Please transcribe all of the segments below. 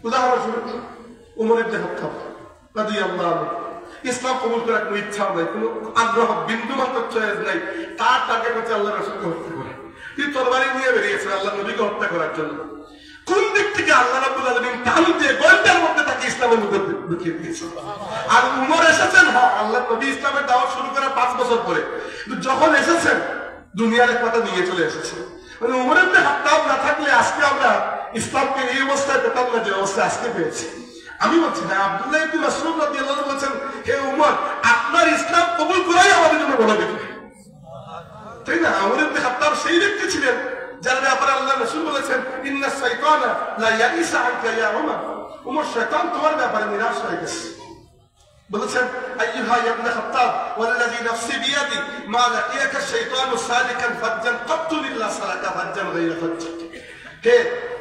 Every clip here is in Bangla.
উদাহরণস্বরূপ উমর ইবনে খাত্তাব রাদিয়াল্লাহু আনহু ইসলাম কবুল করার কোনো ইচ্ছা নাই, কোনো আগ্রহ বিন্দু মাত্র চয়েস নাই। তার টার্গেট হচ্ছে আল্লাহ রাসূলকে হত্যা করা। তিনি তরবারি নিয়ে বেরিয়েছেন আল্লাহ নবীকে হত্যা করার জন্য। কোন দিক থেকে আল্লাহ রাব্বুল আলামিন টান দিয়ে গর্তের মধ্যে তাকে ইসলামের মধ্যে ঢুকিয়ে দিয়েছেন। আর উমর এসেছেন, হ্যাঁ, আল্লাহ নবী ইসলামের দাওয়াত শুরু করার 5 বছর পরে, যখন এসেছেন দুনিয়ার এক কথা নিয়ে চলে এসেছেন। মানে উমর ইবনে খাত্তাব না থাকলে আজকে আমরা ইসলামকে এই অবস্থায় পেতাম না যে অবস্থা আজকে পেয়েছি। আমি বলছি না, আব্দুল্লাহ ইবনে মাসউদ রাদিয়াল্লাহু আনহু বলেছেন, হে উমর, আপনার ইসলাম কবুল করাই আমাদের জন্য বড় বিষয়, তাই না? উমর ইবনে খাত্তাব সেই ব্যক্তি ছিলেন যার ব্যাপারে আল্লাহ রাসূল বলেছেন, ইন্নাস শাইতানা লা ইয়াইসা আনকা ইয়া উমর, উমর শয়তান তোমার ব্যাপারে নিরাশ হয়ে গেছে। বলেছেন, আইয়ুহা ইবনে খাত্তাব ওয়াল্লাযী নাফসি বিয়াদি মা লাকিয়াকা শাইতানু সালিকান ফাজ্জান কাত্তু লিল্লাহ সালাকা ফাজ্জান গায়রা ফাজ্জাক। হে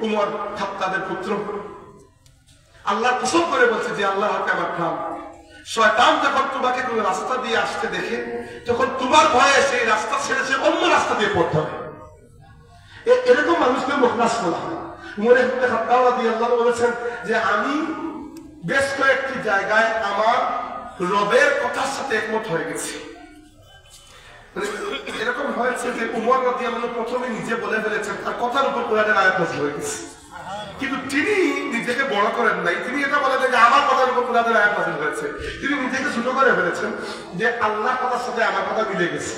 উমর খাত্তাবের পুত্র, আল্লাহর কসম করে বলছে যে আল্লাহর হকে আমার নাম, শয়তান যখন তোমাকে কোন রাস্তা দিয়ে আসতে দেখে তখন তোমার ভয়ে সেই রাস্তা ছেড়ে সে অন্য রাস্তা দিয়ে পড়তে হবে। এরকম মানুষকে মুখলাস বলা হয়। উমর ইবনে খাত্তাব রাদিয়াল্লাহু আনহু বলেছেন যে আমি বেশ কয়েকটি জায়গায় আমার রবের কথার সাথে একমত হয়ে গেছি। এরকম হয়েছে যে উমর রাদিয়াল্লাহু আনহু প্রথমে নিজে বলে ফেলেছেন, তার কথার উপর কোরআনের আয়াত নাযিল হয়ে গেছে, কিন্তু তিনি নিজেকে বড় করেন নাই। তিনি এটা বলেন যে আমার কথার উপর কোরআনের আয়াত নাযিল হয়েছে। তিনি নিজেকে ছোট করে ফেলেছেন যে আল্লাহর কথার সাথে আমার কথা মিলে গেছে।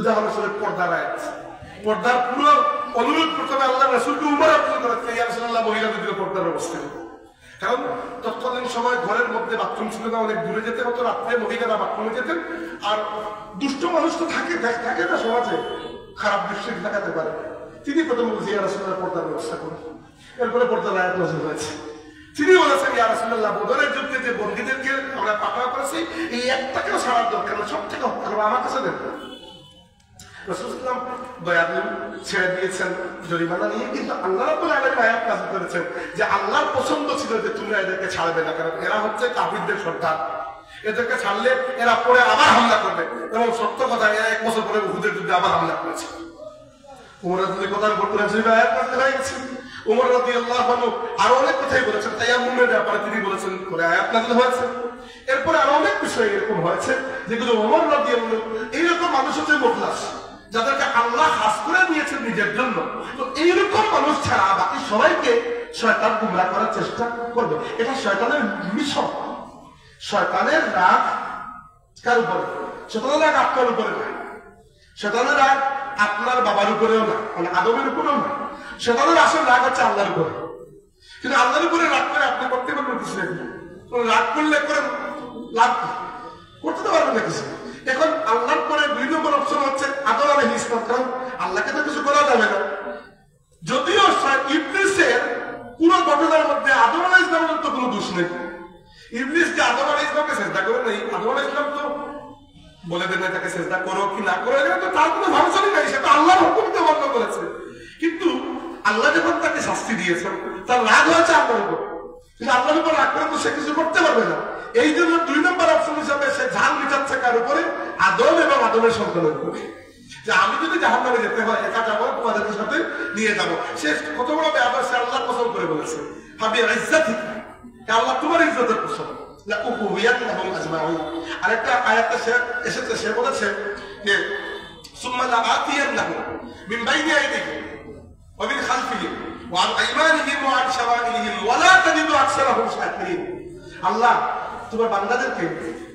উদাহরণস্বরূপ পর্দার আয়াত, পর্দার পুরো অনুরোধ প্রথমে আল্লাহ রাসূলকে উমর আব্দুল করেছেন, ইয়া রাসূলুল্লাহ, মহিলাদের দিকে পর্দার ব্যবস্থা করুন। কারণ তৎকালীন সময় ঘরের মধ্যে বাথরুম ছিল না, অনেক দূরে যেতে হতো, রাত্রে মহিলারা বাথরুমে যেতেন। আর দুষ্ট মানুষ তো থাকে না সমাজে, খারাপ দৃষ্টি দেখাতে পারে। তিনি প্রথম বলছেন, ইয়া রাসূলুল্লাহ, পর্দার ব্যবস্থা করুন। এরপরে পর্দার আয়াত নাযিল হয়েছে। তিনি বলেছেন, ইয়া রাসূলুল্লাহ, বদরের যুদ্ধে যে বন্দীদেরকে আমরা পাকড়াও করেছি, এই একটাকেও ছাড়ার দরকার না, সব থেকে হত্যা করবো, আমার কাছে দেন। রাসূল সাল্লাল্লাহু আলাইহি ওয়াসাল্লাম দয়ালু ছেড়ে দিয়েছেন জরিমানা নিয়ে, কিন্তু আল্লাহ রাব্বুল আলামিন আয়াত নাযিল করেছেন যে আল্লাহর পছন্দ ছিল যে তোমরা এদেরকে ছাড়বে না, কারণ এরা হচ্ছে কাফিরদের সর্দার। এদেরকে ছাড়লে এরা পরে আবার হামলা করবে, এবং সত্য কথা, এরা 1 বছর পরে উহুদের যুদ্ধে আবার হামলা করেছে। উমর রাদিয়াল্লাহু কথার উপর কোরআন শরীফে আয়াত নাযিল হয়ে গেছে। উমর রাদিয়াল্লাহু আনহু আরো অনেক কথাই বলেছেন, তায়াম্মুমের ব্যাপারে তিনি বলেছেন, করে আয়াত নাযিল হয়েছে। এরপরে আরো অনেক বিষয় এরকম হয়েছে যেগুলো উমর রাদিয়াল্লাহু এইরকম মানুষ হচ্ছে মুখলাস, যাদেরকে আল্লাহ খাস করে নিয়েছেন নিজের জন্য। তো এইরকম মানুষ ছাড়া বাকি সবাইকে শয়তান গুমরাহ করার চেষ্টা করবে। এটা শয়তানের মিশন। শয়তানের রাগ কার উপরে? শয়তানের রাগ আপনার উপরে না, শয়তানের রাগ আপনার বাবার উপরেও না, মানে আদমের উপরেও না। শয়তানের আসল রাগ হচ্ছে আল্লাহর উপরে। কিন্তু আল্লাহর উপরে রাগ করে আপনি করতে পারবেন কিছু না, রাগ করলে করে লাভ করতে তো পারবেন না কিছু। এখন আল্লাহর পরে 2 নম্বর অপশন হচ্ছে আদম আলাইহিস সালাম, কারণ আল্লাহকে তো কিছু করা যাবে না। যদিও ইবলিসের পুরো ঘটনার মধ্যে আদম আলাইহিস সালামের তো কোনো দোষ নেই। ইবলিস যে আদম আলাইহিস সালামকে সিজদা করে নাই, আদম আলাইহিস সালাম তো বলে দেন তাকে সিজদা করো কি না করো, এটা তো তার কোনো ভাবসানি নাই, সেটা আল্লাহর হুকুমকে বন্ধ করেছে। কিন্তু আল্লাহ যখন তাকে শাস্তি দিয়েছেন, তার রাগ হয়েছে আল্লাহর উপর, কিন্তু আল্লাহর উপর রাগ করে তো সে কিছু করতে পারবে না। এই জন্য 2 নম্বর অপশন হিসাবে সে ঝাল মিটাচ্ছে কার উপরে? আদম এবং আদমের সন্তানের উপরে, যে আমি যদি জাহান্নামে যেতে হয় একা যাবো, তোমাদের সাথে নিয়ে যাবো। সে কত বড় ব্যাপার, সে আল্লাহর কসম করে বলেছে, হাবি ইজ্জাতিক, আল্লাহ তোমার ইজ্জতের কসম, লা উহুইয়ান্নাহুম আজমাউন। আরেকটা আয়াতে সে এসেছে, সে বলেছে যে সুম্মা লা আতিয়ান্নাহুম মিন বাইনি আইদিহিম ওয়া মিন খালফিহিম ওয়া আন আইমানিহিম ওয়া আন শামাইলিহিম ওয়া লা তাজিদু আকসারাহুম শাকিরিন। আল্লাহ, তোমার বান্দাদেরকে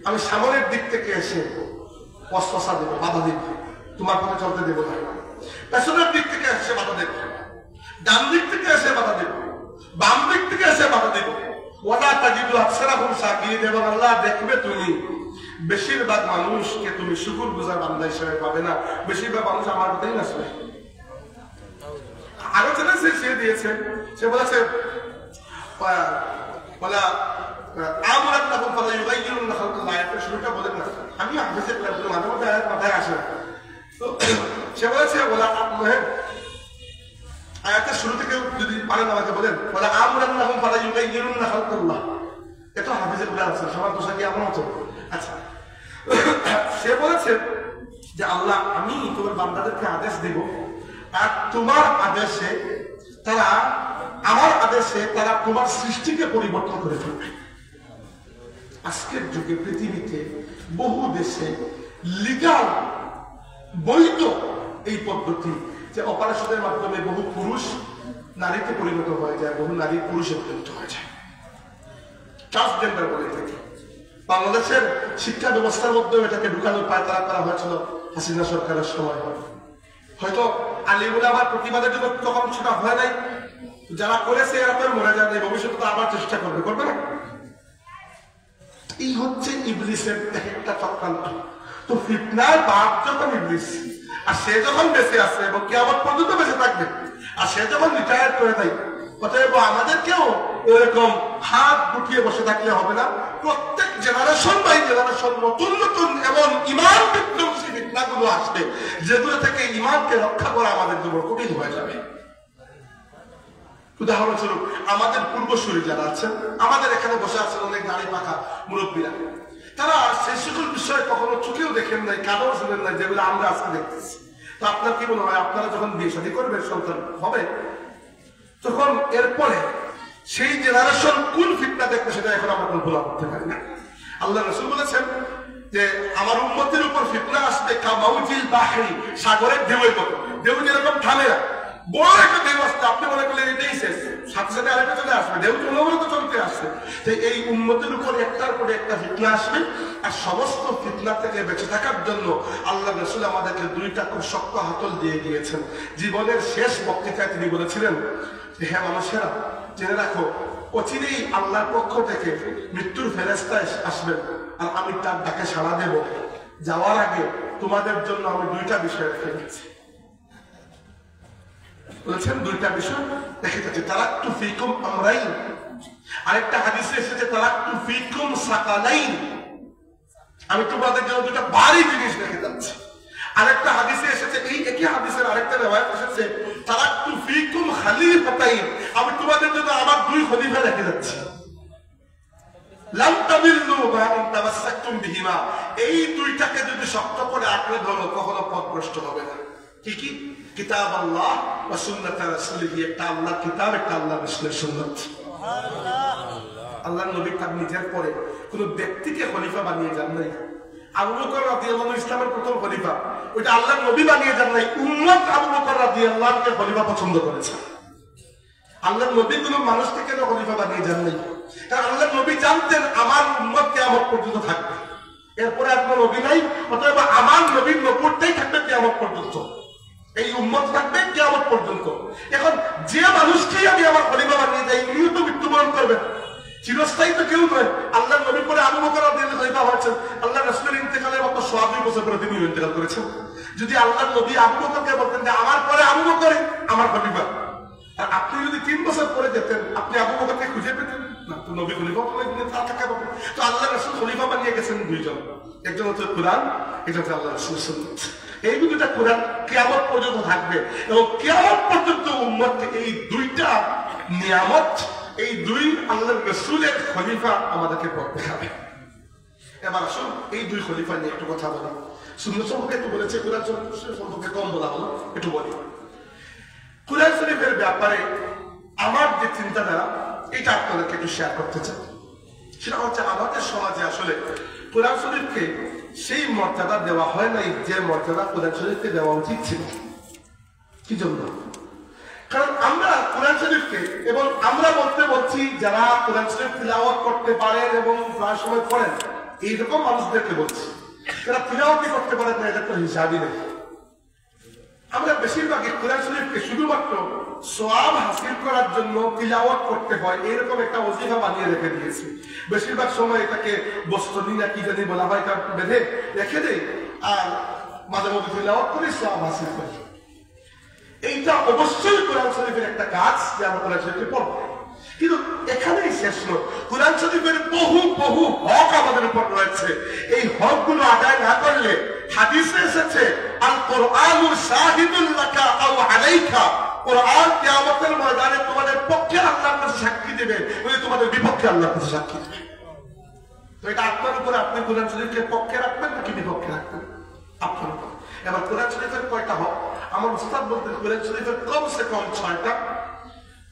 আমি সামনের দিক থেকে এসে ওয়াসওয়াসা দেব, বাধা দেব, তোমার পথে চলতে দেব না। পেছনের দিক থেকে এসে বাধা দেব, ডান দিক থেকে এসে বাধা দেব, বাম দিক থেকে এসে বাধা দেব। ওয়ালা তাজিদু আকসারাহুম শাকিরিন। এবং আল্লাহ, দেখবে তুমি বেশিরভাগ মানুষকে তুমি শুকরগুজার বান্দা হিসেবে পাবে না, বেশিরভাগ মানুষ আমার কথাই না শুনে। আরো যেটা সে দিয়েছে, সে বলেছে বলা আমরান্নাহুম ফালা ইউগাইয়িরুন্না খালকাল্লাহ, আয়াতের শুরুটা বলেন না, আমি হাফেজের মাঝে মাঝে আয়াত মাথায় আসে না। তো সে বলেছে বলা আয়াতের শুরু থেকে যদি পারেন আমাকে বলেন, বলা আমরান্নাহুম ফালা ইউগাইয়িরুন্না খালকাল্লাহ, এটা হাফেজের বলে আছে, সবার দোষা কি এমন হতো? আচ্ছা, সে বলেছে যে আল্লাহ, আমি তোমার বান্দাদেরকে আদেশ দিব, আর তোমার আদেশে তারা আমার আদেশে তারা তোমার সৃষ্টিকে পরিবর্তন করে ফেলবে। আজকের যুগে পৃথিবীতে বহু দেশে লিগাল বৈধ এই পদ্ধতি যে অপারেশনের মাধ্যমে বহু পুরুষ নারীতে পরিণত হয়ে যায়, বহু নারী পুরুষে পরিণত হয়ে যায়, ট্রান্সজেন্ডার বলে থাকে। বাংলাদেশের শিক্ষা ব্যবস্থার মধ্যেও এটাকে ঢুকানোর পায়তারা করা হয়েছিল হাসিনা সরকারের সময়। হয়তো আলিমুল আমার প্রতিবাদের জন্য তখন সেটা হয় নাই, যারা করেছে এরা তো মরে যায় নাই, ভবিষ্যতে তো আবার চেষ্টা করবে, করবে না? এই হচ্ছে ইবলিসের একটা চক্রান্ত। তো ফিতনার বাপ যখন ইবলিস, আর সে যখন বেঁচে আছে এবং কিয়ামত পর্যন্ত বেঁচে থাকবে, আর সে যখন রিটায়ার করে দেয়, অতএব আমাদেরকেও এরকম হাত গুটিয়ে বসে থাকলে হবে না। প্রত্যেক জেনারেশন বাই জেনারেশন নতুন নতুন এমন ইমান বিধ্বংসী ফিতনাগুলো আসবে যেগুলো থেকে ইমানকে রক্ষা করা আমাদের জন্য কঠিন হয়ে যাবে। উদাহরণস্বরূপ আমাদের পূর্বসূরি যারা আছেন, আমাদের এখানে বসে আছেন অনেক নারী পাকা মুরব্বীরা, তারা সেই সকল বিষয়ে কখনো চোখেও দেখেন নাই, কানেও শুনেন নাই, যেগুলো আমরা আজকে দেখতেছি। তো আপনার কি মনে হয়, আপনারা যখন বিয়ে শাদী করবেন, সন্তান হবে, তখন এরপরে সেই জেনারেশন কোন ফিতনা দেখবে সেটা এখন আমরা কল্পনা করতে পারি না। আল্লাহ রাসূল বলেছেন যে আমার উম্মতের উপর ফিতনা আসবে কামাউজিল বাহরি, সাগরের ঢেউয়ের মতো। ঢেউ যেরকম থামে না, বড় একটা ঢেউ আসছে, আপনি মনে করলেন এটাই শেষ, সাথে সাথে আরেকটা চলে আসবে, ঢেউ তো চলতে আসছে। তো এই উম্মতের উপর একটার পরে একটা ফিতনা আসবে, আর সমস্ত ফিতনা থেকে বেঁচে থাকার জন্য আল্লাহ রাসূল আমাদেরকে দুইটা খুব শক্ত হাতল দিয়ে গিয়েছেন। জীবনের শেষ বক্তৃতায় তিনি বলেছিলেন যে হ্যাঁ মানুষেরা, জেনে রাখো অচিরেই আল্লাহর পক্ষ থেকে মৃত্যুর ফেরেশতা আসবেন, আর আমি তার ডাকে সাড়া দেব। যাওয়ার আগে তোমাদের জন্য আমি দুইটা বিষয় রেখে দিচ্ছি। বলেছেন দুইটা বিষয় রেখে দিচ্ছি, তারাক্তু ফীকুম আমরাইন, আরেকটা হাদিসে এসেছে তারাক্তু ফীকুম সাকালাইন, আমি তোমাদের জন্য দুইটা ভারী জিনিস রেখে যাচ্ছি। আরেকটা হাদিসে এসেছে, এই একই হাদিসের আরেকটা রিওয়ায়াত এসেছে তারাক্তু ফীকুম খলিফাতাইন, আমি তোমাদের জন্য আমার দুই খলিফা রেখে যাচ্ছি। লাম তাদিল্লু মা ইন তামাসসাকতুম বিহিমা, এই দুইটাকে যদি শক্ত করে আঁকড়ে ধরো কখনো পথভ্রষ্ট হবে না। কি কি? কিতাব আল্লাহ ওয়া সুন্নাত রাসূলিহি, একটা আল্লাহর কিতাব, একটা আল্লাহর রাসূলের সুন্নাত। সুবহানাল্লাহ। আল্লাহর নবী তার নিজের পরে কোন ব্যক্তিকে খলিফা বানিয়ে যান নাই। আবু বকর রাদিয়াল্লাহু আনহু ইসলামের প্রথম খলিফা, ওইটা আল্লাহর নবী বানিয়ে যান নাই, উম্মত আবু বকর রাদিয়াল্লাহু আনহুকে খলিফা পছন্দ করেছে। আল্লাহর নবী কোন মানুষকে কেন খলিফা বানিয়ে যান নাই? কারণ আল্লাহর নবী জানতেন আমার উম্মত কিয়ামত পর্যন্ত থাকবে, এরপরে আর কোনো নবী নাই, অতএব আমার নবীর নবুয়তটাই থাকবে কিয়ামত পর্যন্ত, এই উম্মত থাকবে কিয়ামত পর্যন্ত। এখন যে মানুষকেই আমি আমার খলিফা বানিয়ে যাই, উনিও তো মৃত্যুবরণ করবেন, চিরস্থায়ী তো কেউ নয়। আল্লাহর নবীর পরে আবু বকর রাদিয়াল্লাহু আনহু খলিফা হয়েছেন, আল্লাহর রাসূলের ইন্তেকালের মাত্র 2 বছর পরে তিনি ইন্তেকাল করেছেন। যদি আল্লাহর নবী আবু বকরকে বলতেন যে আমার পরে আবু বকর আমার খলিফা, আর আপনি যদি 3 বছর পরে যেতেন, আপনি আবু বকরকে খুঁজে পেতেন না, তো নবী খলিফা বলে তা থাকা পাবে। তো আল্লাহর রাসূল খলিফা বানিয়ে গেছেন দুইজন, একজন হচ্ছে কুরআন, একজন হচ্ছে আল্লাহর রাসূলের সুন্নাত। এই দুইটা কুরআন কিয়ামত পর্যন্ত থাকবে, এবং কিয়ামত পর্যন্ত উম্মতকে এই দুইটা নিয়ামত, এই দুই আল্লাহর রাসূলের খলিফা আমাদেরকে পথ দেখাবে। এবার আসুন এই দুই খলিফা নিয়ে একটু কথা বলি। সুন্নাত সম্পর্কে একটু বলেছে, কুরআন সম্পর্কে কম বলা হলো, একটু বলি। কুরআন শরীফের ব্যাপারে আমার যে চিন্তাধারা, এটা আপনাদেরকে একটু শেয়ার করতে চাই। সেটা হচ্ছে আমাদের সমাজে আসলে কুরআন শরীফকে সেই মর্যাদা দেওয়া হয় নাই যে মর্যাদা কুরআন শরীফকে দেওয়া উচিত ছিল। কি জন্য? কারণ আমরা কুরআন শরীফকে, এবং আমরা বলছি যারা কুরআন শরীফ তিলাওয়াত করতে পারেন এবং প্রায় সময় পড়েন, এইরকম মানুষদেরকে বলছি, যারা তিলাওয়াতই করতে পারেন না, এটা তো হিসাবই নেই। আমরা বেশিরভাগই কুরআন শরীফকে শুধুমাত্র সওয়াব হাসিল করার জন্য তিলাওয়াত করতে হয় এরকম একটা ওজিফা বানিয়ে রেখে দিয়েছি। বেশিরভাগ সময় এটাকে বস্তনি না কি জানি বলা হয়, কারণ বেঁধে রেখে দেয়, আর মাঝে মধ্যে তিলাওয়াত করে সওয়াব হাসিল করি। এইটা অবশ্যই কোরআন শরীফের একটা কাজ যে আমরা কোরআন শরীফকে পড়ব, কিন্তু এখানেই শেষ নয়। কোরআন শরীফের বহু বহু হক আমাদের উপর রয়েছে। এই হকগুলো আদায় না করলে, হাদিসে এসেছে আল কোরআনু শাহিদুল লাকা আও আলাইকা, কোরআন কিয়ামতের ময়দানে তোমাদের পক্ষে আল্লাহর কাছে সাক্ষী দেবে, ওই তোমাদের বিপক্ষে আল্লাহর কাছে সাক্ষী দেবে। তো এটা আপনার উপরে, আপনি কোরআন শরীফকে পক্ষে রাখবেন নাকি বিপক্ষে রাখবেন, আপনার উপর। এবার কোরআন শরীফের কয়টা হক? আমার উস্তাদ বলতেন কোরআন শরীফের কমসে কম 6টা,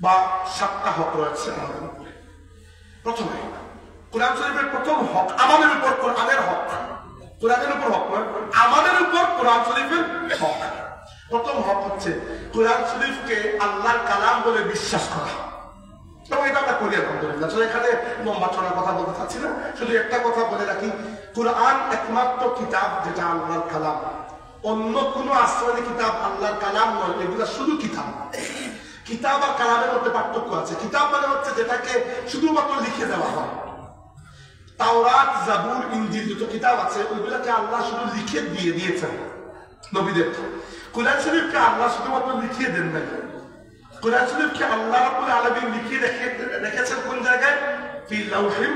বা 7টা হক রয়েছে আমাদের উপরে। প্রথমে কোরআন শরীফের প্রথম হক আমাদের উপর কোরআনের হক, কোরআনের উপর হক নয়, আমাদের উপর কোরআন শরীফের হক। প্রথম হক হচ্ছে কোরআন শরীফকে আল্লাহর কালাম বলে বিশ্বাস করা, এবং এটা আমরা করি আলহামদুলিল্লাহ। এখানে লম্বা চড়ার কথা বলতে চাচ্ছি না, শুধু একটা কথা বলে রাখি, কোরআন একমাত্র কিতাব যেটা আল্লাহর কালাম, অন্য কোনো আসমানি কিতাব আল্লাহর কালাম নয়, এগুলো শুধু কিতাব। কিতাব আর কালামের মধ্যে পার্থক্য আছে। কিতাব মানে হচ্ছে যেটাকে শুধুমাত্র লিখে দেওয়া হয়। তাওরাত, জাবুর, ইনজিল দুটো কিতাব আছে, ওইগুলোকে আল্লাহ শুধু লিখে দিয়ে দিয়েছেন নবীদের। কোরআন শরীফকে আল্লাহ শুধুমাত্র লিখিয়ে দেন নাই, কোরআন শরীফকে আল্লাহ রাব্বুল আলামিন লিখিয়ে রেখেছেন কোন জায়গায়? ফি লাউহিল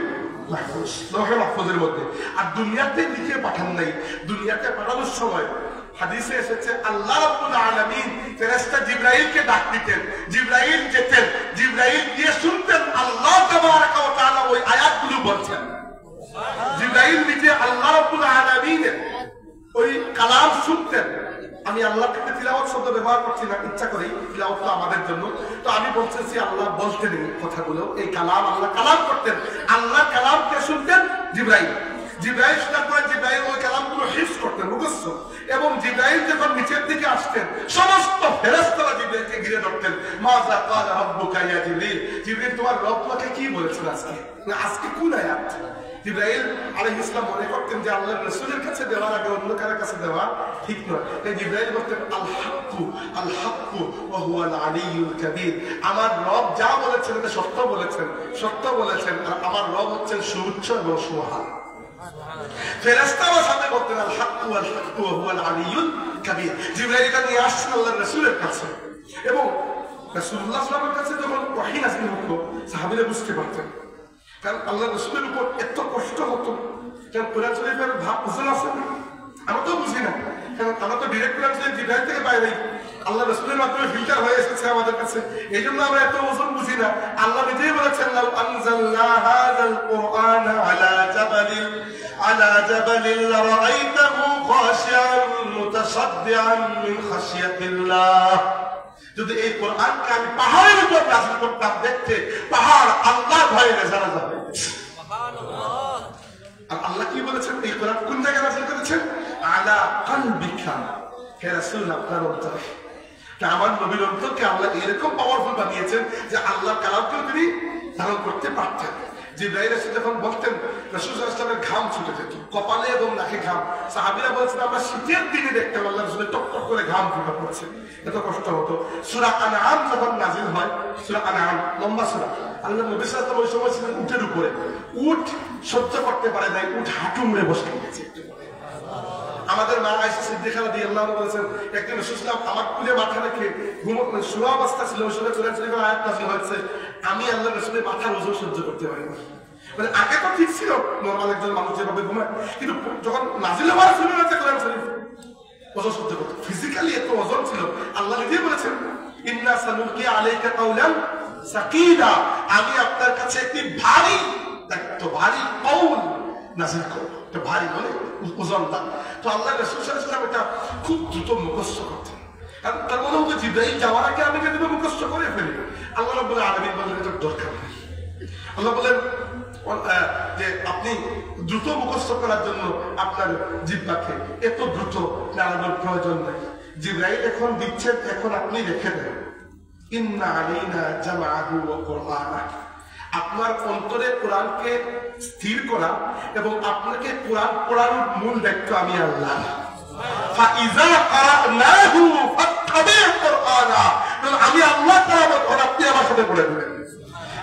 মাহফুজ, লাউহে মাহফুজের মধ্যে। আর দুনিয়াতে লিখে পাঠান নাই। দুনিয়াতে পাঠানোর সময় হাদিসে এসেছে আল্লাহ রাব্বুল আলামিন ফেরেশতা জিবরাইলকে ডাক দিতেন, জিবরাইল যেতেন, জিবরাইল দিয়ে শুনতেন আল্লাহ তাবারাকা ওয়া তাআলা ওই আয়াতগুলো বলছেন। জিবরাইল নিজে আল্লাহ রাব্বুল আলামিনের ওই কালাম শুনতেন। আমি আল্লাহর কাছে তিলাওয়াত শব্দ ব্যবহার করছি না, ইচ্ছা করি, তিলাওয়াত তো আমাদের জন্য, তো আমি বলতেছি আল্লাহ বলতেন এই কথাগুলো, এই কালাম আল্লাহ কালাম করতেন। আল্লাহ কালামকে শুনতেন জিবরাইল, জিবরাইল শোনার পরে জিবরাইল ওই কালামগুলো হিফজ করতেন, মুখস্থ। এবং জিবরাইল যখন নিচের দিকে আসতেন সমস্ত ফেরেশতারা জিবরাইলকে ঘিরে ধরতেন। মাযা ক্বালা রাব্বুকা ইয়া জিবরিল, জিবরিল তোমার রব তোমাকে কি বলেছেন আজকে, আজকে কোন আয়াত? জিবরাইল আলাইহিস সালাম মনে করতেন যে আল্লাহর রাসূলের কাছে দেওয়ার আগে অন্য কারো কাছে দেওয়া ঠিক নয়। তাই জিবরাইল বলতেন আল হাক্কু ওয়া হুয়াল আলিয়্যুল কাবীর, আমার রব যা বলেছেন এটা সত্য বলেছেন, সত্য বলেছেন, আর আমার রব হচ্ছেন সুউচ্চ এবং সুমহান। ফেরেশতারা সাথে বলতেন আল হাক্কু ওয়া হুয়াল আলিয়্যুল কাবীর। জিবরাইল এটা নিয়ে আসছেন আল্লাহর রাসূলের কাছে, এবং রাসূলুল্লাহ সাল্লাল্লাহু আলাইহি ওয়াসাল্লামের কাছে যখন ওহী নাযিল হতো সাহাবীরা বুঝতে পারতেন, কারণ আল্লাহ রাসূলের উপর এত কষ্ট হতো। কারণ কোরআন শরীফের ভাব বুঝে আছে, আমরা তো বুঝি না, কারণ আমরা তো ডিরেক্ট কোরআন শরীফ জিবরাইল থেকে পাই নাই, আল্লাহ রাসূলের মাধ্যমে ফিল্টার হয়ে এসেছে আমাদের কাছে, এই জন্য আমরা এত ওজন বুঝি না। আল্লাহ নিজেই বলেছেন লাউ আনজালনা হাযাল কুরআনা আলা জাবালিন লারাআইতাহু খাশিআন মুতাসাদ্দিআন মিন খাশিয়াতিল্লাহ, যদি এই কোরআনকে আমি পাহাড়ের উপর নাযিল করতাম, দেখতে পাহাড় আল্লাহর ভয়ে রেজারা যাবে। সুবহানাল্লাহ। আর আল্লাহ কি বলেছেন এই কোরআন কোন জায়গায় নাযিল করেছেন? আলা কলবিকা, হে রাসূল আপনার অন্তরে। তা আমার নবীর অন্তরকে আল্লাহ এরকম পাওয়ারফুল বানিয়েছেন যে আল্লাহর কালামকেও তিনি ধারণ করতে পারতেন। জিবরাইল এসে যখন বলতেন রাসূল সাল্লাল্লাহু আলাইহি ওয়াসাল্লামের ঘাম ছুটে যেত, কপালে এবং নাকে ঘাম। সাহাবীরা বলছেন আমরা শীতের দিনে দেখতাম আল্লাহ রাসূলের টপ টপ করে ঘাম ফুটে পড়ছে, এত কষ্ট হতো। সূরা আনআম যখন নাযিল হয়, সূরা আনআম লম্বা সূরা, আল্লাহ নবী সাল্লাল্লাহু আলাইহি ওয়াসাল্লাম ওই সময় ছিলেন উটের উপরে, উট সহ্য করতে পারে নাই, উট হাঁটু মুড়ে বসে গেছে। আমাদের মা আয়েশা সিদ্দিকা রাদিয়াল্লাহু আনহা বলেছেন একদিন রাসূল সাল্লাল্লাহু আলাইহি ওয়াসাল্লাম আমার কুলে মাথা রেখে শোয়া অবস্থা ছিল, ওই সময় কোরআন শরীফের আয়াত নাযিল হয়েছে, আমি আল্লাহ রাসূলের মাথার ওজন সহ্য করতে পারিনি। মানে আগে তো ঠিক ছিল, নরমাল একজন মানুষ যেভাবে ঘুমায়, কিন্তু যখন নাযিল হওয়ার শুরু হয়েছে কোরআন শরীফ, ওজন সহ্য করতে, ফিজিক্যালি এত ওজন ছিল। আল্লাহ নিজেই বলেছেন ইন্না সানুলকি আলাইকা কাওলান সাকিলা, আমি আপনার কাছে একটি ভারী দায়িত্ব, ভারী কওল নাযিল করব। এটা ভারী মানে ওজনদার। তো আল্লাহ রাসূল সাল্লাল্লাহু আলাইহি ওয়াসাল্লাম এটা খুব দ্রুত মুখস্থ করতেন, কারণ তার মনে হতো জিবরাইল যাওয়ার আগে আমি যদি মুখস্থ করে ফেলি। আল্লাহ রাব্বুল আলামিন বলেন এটা দরকার নেই। আল্লাহ বলেন যে আপনি দ্রুত মুখস্থ করার জন্য আপনার জিহ্বাকে এত দ্রুত নাড়ানোর প্রয়োজন নেই। জিবরাইল এখন দিচ্ছেন, এখন আপনি রেখে দেন। ইন্না আলাইনা জামাআহু ওয়া কুরআনা, আপনার অন্তরে কোরআনকে স্থির করা এবং আপনাকে কোরআন পড়ানোর মূল দায়িত্ব আমি আল্লাহ। ফাইযা ক্বারানাহু ফাত্তাবি' কুরআনা, আমি আল্লাহ তাআলা আপনি আমার সাথে পড়ে দেবেন।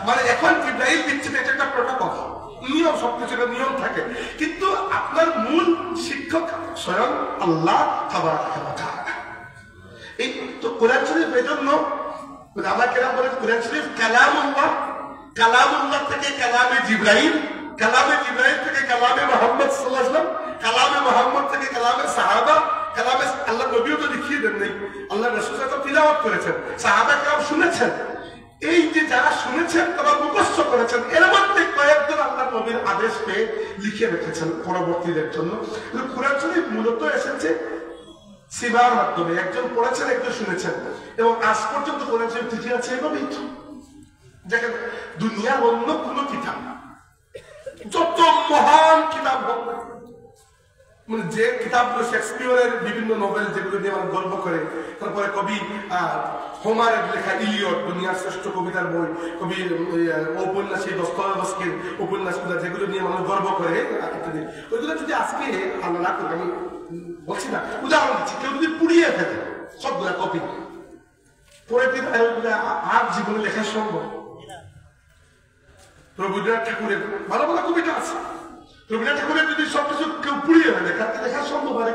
মানে এখন জিবরাইল দিচ্ছেন, এটা একটা প্রটোকল, নিয়ম, সবকিছুর নিয়ম থাকে, কিন্তু আপনার মূল শিক্ষক স্বয়ং আল্লাহ তাবারাকা ওয়া তাআলা। এই তো কোরআন শরীফ এজন্য আমরা কেরাম বলে কোরআন শরীফ কালামুল্লাহ, কালামুল্লাহ থেকে কালামে জিবরাইল, কালামে জিবরাইল থেকে কালামে মুহাম্মদ সাল্লাল্লাহু আলাইহি ওয়াসাল্লাম, কালামে মুহাম্মদ থেকে কালামে সাহাবা, কালামে আল্লাহ নবীও তো লিখিয়ে দেন নাই, আল্লাহ রাসূল সাল্লাল্লাহু আলাইহি ওয়াসাল্লাম তিলাওয়াত করেছেন, সাহাবা কেরাম শুনেছেন। এই যে যারা শুনেছেন তারা মুখস্থ করেছেন, এর মধ্যে কয়েকজন আল্লাহ নবীর আদেশ পেয়ে লিখে রেখেছেন পরবর্তীদের জন্য। কোরআন শরীফ মূলত এসেছে সীমার মাধ্যমে, একজন পড়েছেন একজন শুনেছেন, এবং আজ পর্যন্ত কোরআন শরীফ ঠিক আছে এভাবেই তো। দেখেন দুনিয়ার অন্য কোন কিতাব যত মহান কিতাব হোক, মানে যে কিতাবগুলো শেক্সপিয়রের বিভিন্ন নোবেল যেগুলো নিয়ে আমার গর্ব করে, তারপরে কবি হোমারের লেখা ইলিয়ট দুনিয়ার শ্রেষ্ঠ কবিতার বই, কবি ঔপন্যাসী দস্তয়েভস্কির উপন্যাসগুলো যেগুলো নিয়ে মানুষ গর্ব করে ইত্যাদি, ওইগুলো যদি আজকে আমরা না করি, আমি বলছি না, উদাহরণ দিচ্ছি, কেউ যদি পুড়িয়ে ফেলে সবগুলা কপি পরে কি আর জীবনে লেখা সম্ভব? রবীন্দ্রনাথ ঠাকুরের ভালো ভালো কবিতা আছে, রবীন্দ্রনাথ ঠাকুরের যদি সবকিছু কেউ পুড়িয়ে ফেলে কাকে লেখা সম্ভব? আর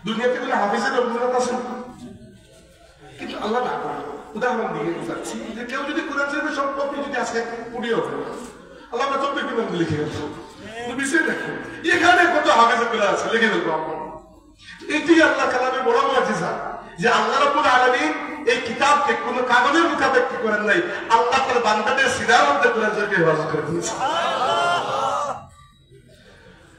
দুনিয়াতে কোনো হাফিজের রবীন্দ্রনাথ আছেন? কিন্তু আল্লাহ না করে। উদাহরণ দিয়ে বুঝাচ্ছি যে কেউ যদি কোরআন শরীফের সব কপি যদি আজকে পুড়িয়ে ফেলে, আল্লাহ আমরা চব্বিশ দিন লিখে গেল বিষয় দেখো এখানে কত হাফিজের গুলো আছে লিখে ফেলবো আমরা। এটি আল্লাহ কালামের বড় মুআজিজা যে আল্লাহ রাব্বুল আলামিন এই কিতাবকে কোন কাগজের মোতাবেক কি করেন নাই, আল্লাহ তার বান্দাদের সিনার মধ্যে কোরআন শরীফকে হেফাজত করে দিয়েছে।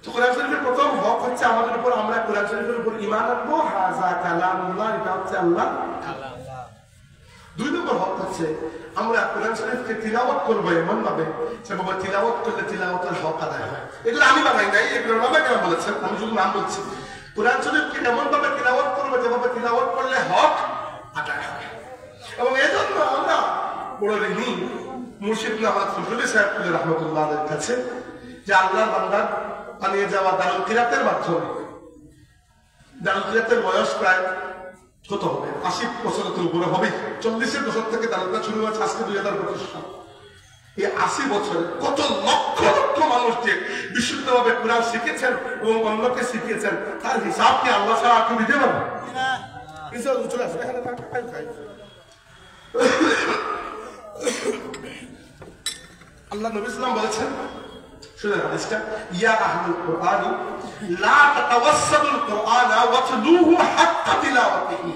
তো কোরআন শরীফের প্রথম হক হচ্ছে আমাদের উপর, আমরা কোরআন শরীফের উপর ঈমান আনবো, হাযা কালামুল্লাহ, এটা হচ্ছে আল্লাহ কালাম। দুই নম্বর হক হচ্ছে আমরা কোরআন শরীফকে তিলাওয়াত করবো এমন ভাবে যে বাবা তিলাওয়াত করলে তিলাওয়াতের হক আদায় হয়। এগুলো আমি বানাই নাই, এগুলো ওলামা কেন বলেছেন, আমি শুধু নাম বলছি। কোরআন শরীফকে এমন ভাবে তিলাওয়াত করবো যেভাবে তিলাওয়াত করলে হক আদায় হয়। এবং এই জন্য আমরা বড় ঋণী মুর্শিদ আহমদ ফজলুল সাহেব রহমতুল্লাহ আলাইহির কাছে যে আল্লাহর বান্দার বানিয়ে যাওয়া দারুল কিরাতের মাধ্যমে, দারুল কিরাতের বয়স প্রায় কত হবে, 80 বছরের উপরে হবে, 40 বছর থেকে দারুলটা শুরু হয়েছে, আজকে 2025 সাল। এই 80 বছরে কত লক্ষ লক্ষ মানুষ যে বিশুদ্ধভাবে কোরআন শিখেছেন এবং অন্যকে শিখিয়েছেন, তার হিসাব কি আল্লাহ ছাড়া কেউ দিতে পারবে? আল্লাহ নবী সাল্লাল্লাহু বলেছেন, শুনেন হাদিসটা, ইয়া আহলুল কুরআনি লা তাতাওয়াসসালুল কুরআনা ওয়াতলুহু হাক্কা তিলাওয়াতিহি।